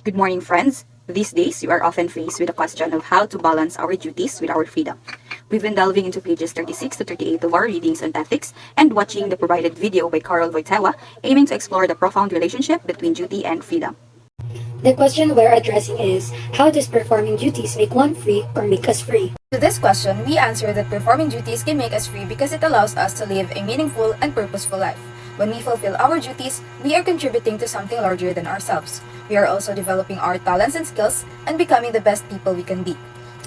Good morning, friends. These days, we are often faced with the question of how to balance our duties with our freedom. We've been delving into pages 36 to 38 of our readings on ethics and watching the provided video by Carol Wojtyła, aiming to explore the profound relationship between duty and freedom. The question we're addressing is, how does performing duties make one free or make us free? To this question, we answer that performing duties can make us free because it allows us to live a meaningful and purposeful life. When we fulfill our duties, we are contributing to something larger than ourselves. We are also developing our talents and skills and becoming the best people we can be.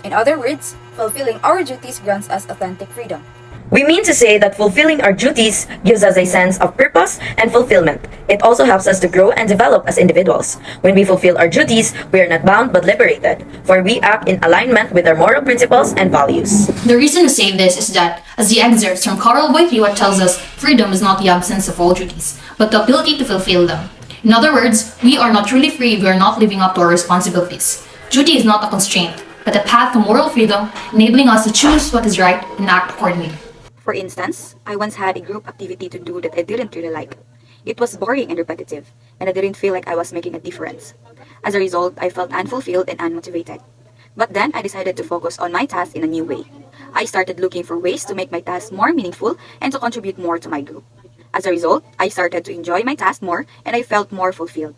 In other words, fulfilling our duties grants us authentic freedom. We mean to say that fulfilling our duties gives us a sense of purpose and fulfillment. It also helps us to grow and develop as individuals. When we fulfill our duties, we are not bound but liberated, for we act in alignment with our moral principles and values. The reason to say this is that, as the excerpt from Carol Wojtyła tells us, freedom is not the absence of all duties, but the ability to fulfill them. In other words, we are not truly free if we are not living up to our responsibilities. Duty is not a constraint, but a path to moral freedom, enabling us to choose what is right and act accordingly. For instance, I once had a group activity to do that I didn't really like. It was boring and repetitive, and I didn't feel like I was making a difference. As a result, I felt unfulfilled and unmotivated. But then I decided to focus on my task in a new way. I started looking for ways to make my task more meaningful and to contribute more to my group. As a result, I started to enjoy my task more and I felt more fulfilled.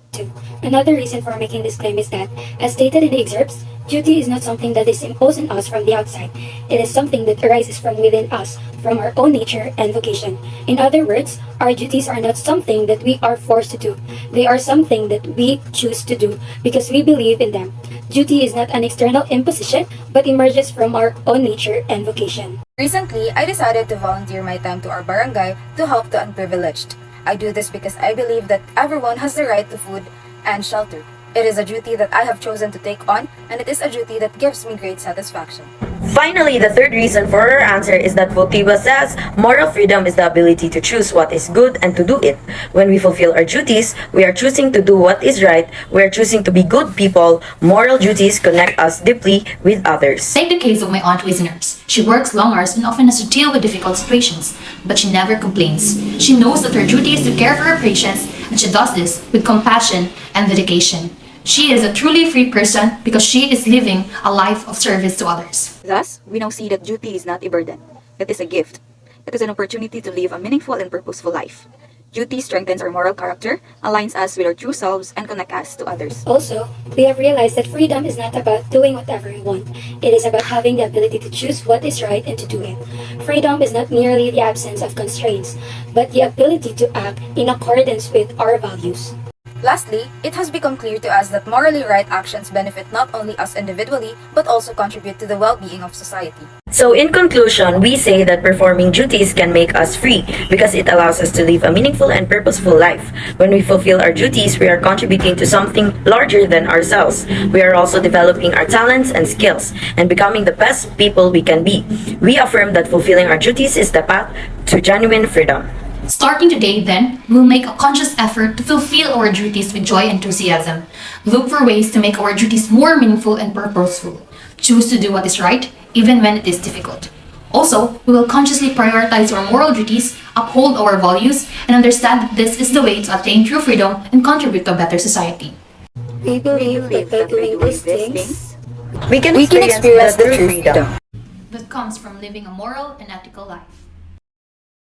Another reason for making this claim is that, as stated in the excerpts, duty is not something that is imposed on us from the outside. It is something that arises from within us, from our own nature and vocation. In other words, our duties are not something that we are forced to do. They are something that we choose to do because we believe in them. Duty is not an external imposition, but emerges from our own nature and vocation. Recently, I decided to volunteer my time to our barangay to help the unprivileged. I do this because I believe that everyone has the right to food and shelter. It is a duty that I have chosen to take on, and it is a duty that gives me great satisfaction. Finally, the third reason for our answer is that Wojtyła says moral freedom is the ability to choose what is good and to do it. When we fulfill our duties, we are choosing to do what is right, we are choosing to be good people. Moral duties connect us deeply with others. Take the case of my aunt who is a nurse. She works long hours and often has to deal with difficult situations, but she never complains. She knows that her duty is to care for her patients, and she does this with compassion and dedication. She is a truly free person because she is living a life of service to others. Thus, we now see that duty is not a burden. It is a gift. It is an opportunity to live a meaningful and purposeful life. Duty strengthens our moral character, aligns us with our true selves, and connects us to others. Also, we have realized that freedom is not about doing whatever we want. It is about having the ability to choose what is right and to do it. Freedom is not merely the absence of constraints, but the ability to act in accordance with our values. Lastly, it has become clear to us that morally right actions benefit not only us individually, but also contribute to the well-being of society. So in conclusion, we say that performing duties can make us free because it allows us to live a meaningful and purposeful life. When we fulfill our duties, we are contributing to something larger than ourselves. We are also developing our talents and skills and becoming the best people we can be. We affirm that fulfilling our duties is the path to genuine freedom. Starting today, then, we'll make a conscious effort to fulfill our duties with joy and enthusiasm. Look for ways to make our duties more meaningful and purposeful. Choose to do what is right, even when it is difficult. Also, we will consciously prioritize our moral duties, uphold our values, and understand that this is the way to attain true freedom and contribute to a better society. We believe that by doing these things, We can We can experience the true freedom That comes from living a moral and ethical life.